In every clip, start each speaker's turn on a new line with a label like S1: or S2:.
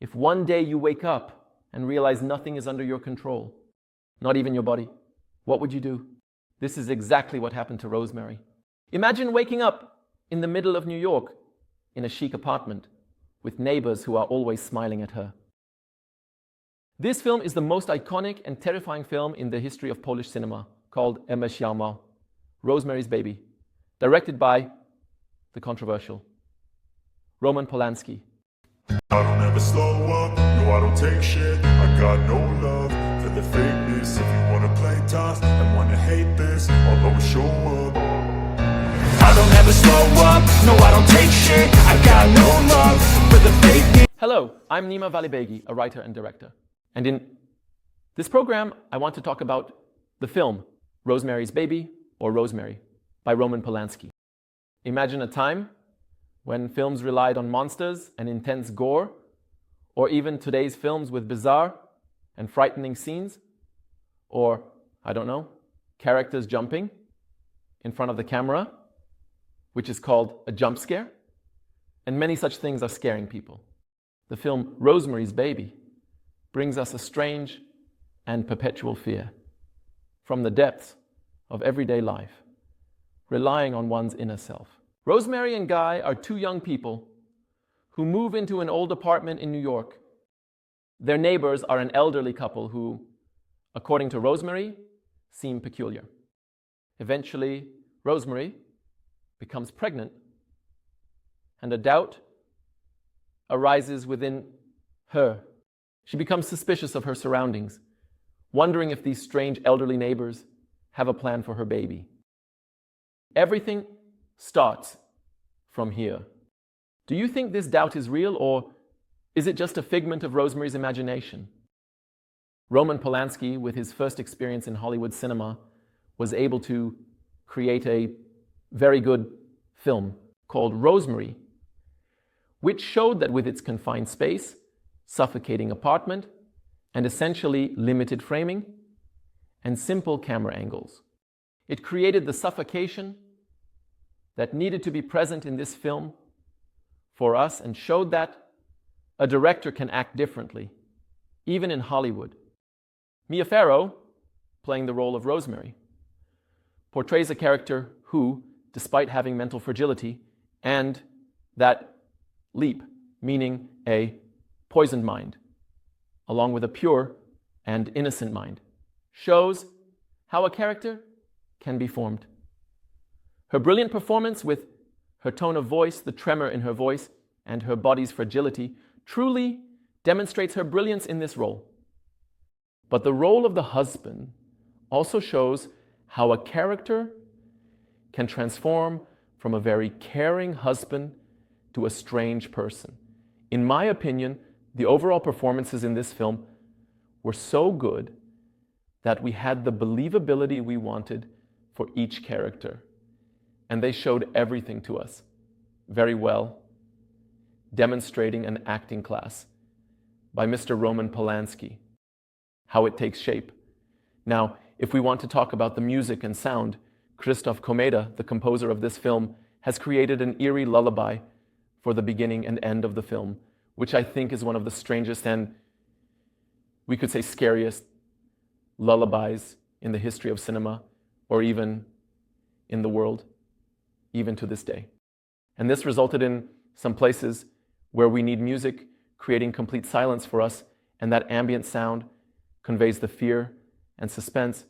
S1: If one day you wake up and realize nothing is under your control, not even your body, what would you do? This is exactly what happened to Rosemary. Imagine waking up in the middle of New York in a chic apartment with neighbors who are always smiling at her. This film is the most iconic and terrifying film in the history of Polish cinema, called Rosemary's Baby, directed by the controversial Roman Polanski.
S2: I don't ever slow up, no I don't take shit. I got no love for the fakeness. If you wanna play tough and wanna hate this, I'll always show up. I don't ever slow up, no I don't take shit. I got no love for the fakeness.
S1: Hello, I'm Nima Valibeigi, a writer and director. And in this program, I want to talk about the film Rosemary's Baby, or Rosemary, by Roman Polanski. Imagine a time when films relied on monsters and intense gore, or even today's films with bizarre and frightening scenes, or, I don't know, characters jumping in front of the camera, which is called a jump scare, and many such things are scaring people. The film Rosemary's Baby brings us a strange and perpetual fear from the depths of everyday life, relying on one's inner self. Rosemary and Guy are two young people who move into an old apartment in New York. Their neighbors are an elderly couple who, according to Rosemary, seem peculiar. Eventually, Rosemary becomes pregnant, and a doubt arises within her. She becomes suspicious of her surroundings, wondering if these strange elderly neighbors have a plan for her baby. Everything starts from here. Do you think this doubt is real, or is it just a figment of Rosemary's imagination? Roman Polanski, with his first experience in Hollywood cinema, was able to create a very good film called Rosemary, which showed that with its confined space, suffocating apartment, and essentially limited framing and simple camera angles, it created the suffocation that needed to be present in this film for us, and showed that a director can act differently, even in Hollywood. Mia Farrow, playing the role of Rosemary, portrays a character who, despite having mental fragility and that leap, meaning a poisoned mind, along with a pure and innocent mind, shows how a character can be formed. Her brilliant performance, with her tone of voice, the tremor in her voice, and her body's fragility, truly demonstrates her brilliance in this role. But the role of the husband also shows how a character can transform from a very caring husband to a strange person. In my opinion, the overall performances in this film were so good that we had the believability we wanted for each character. And they showed everything to us very well, demonstrating an acting class by Mr. Roman Polanski, how it takes shape. Now, if we want to talk about the music and sound, Krzysztof Komeda, the composer of this film, has created an eerie lullaby for the beginning and end of the film, which I think is one of the strangest and, we could say, scariest lullabies in the history of cinema, or even in the world, even to this day. And this resulted in some places where we need music creating complete silence for us, and that ambient sound conveys the fear and suspense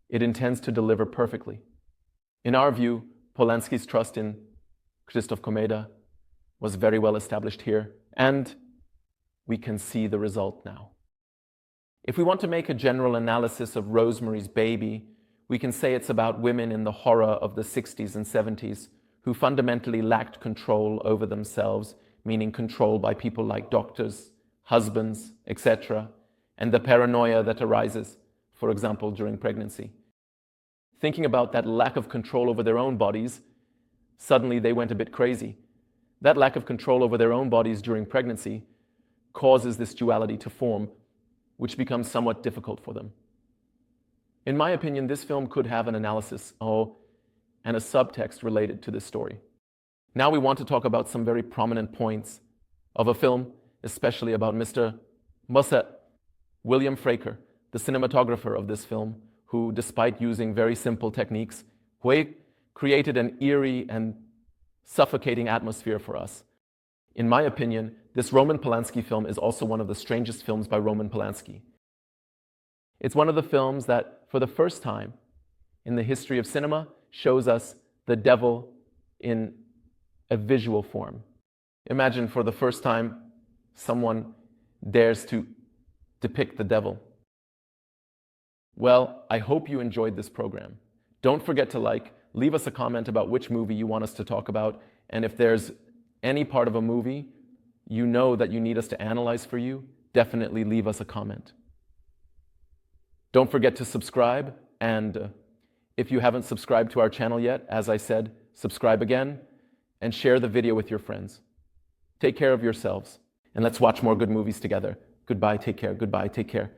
S1: it intends to deliver perfectly. In our view, Polanski's trust in Krzysztof Komeda was very well established here, and we can see the result now. If we want to make a general analysis of Rosemary's Baby, we can say it's about women in the horror of the 60s and 70s who fundamentally lacked control over themselves, meaning control by people like doctors, husbands, etc., and the paranoia that arises, for example, during pregnancy. Thinking about that lack of control over their own bodies, suddenly they went a bit crazy. That lack of control over their own bodies during pregnancy causes this duality to form, which becomes somewhat difficult for them. In my opinion, this film could have an analysis and a subtext related to this story. Now we want to talk about some very prominent points of a film especially about Mr. Musset, William Fraker, the cinematographer of this film, who, despite using very simple techniques, created an eerie and suffocating atmosphere for us. In my opinion, this Roman Polanski film is also one of the strangest films by Roman Polanski. It's one of the films that, for the first time in the history of cinema, shows us the devil in a visual form. Imagine for the first time someone dares to depict the devil. Well, I hope you enjoyed this program. Don't forget to leave us a comment about which movie you want us to talk about, and if there's any part of a movie you know that you need us to analyze for you, definitely leave us a comment. Don't forget to subscribe, and if you haven't subscribed to our channel yet, as I said, subscribe again and share the video with your friends. Take care of yourselves, and let's watch more good movies together. Goodbye, take care. Goodbye, take care.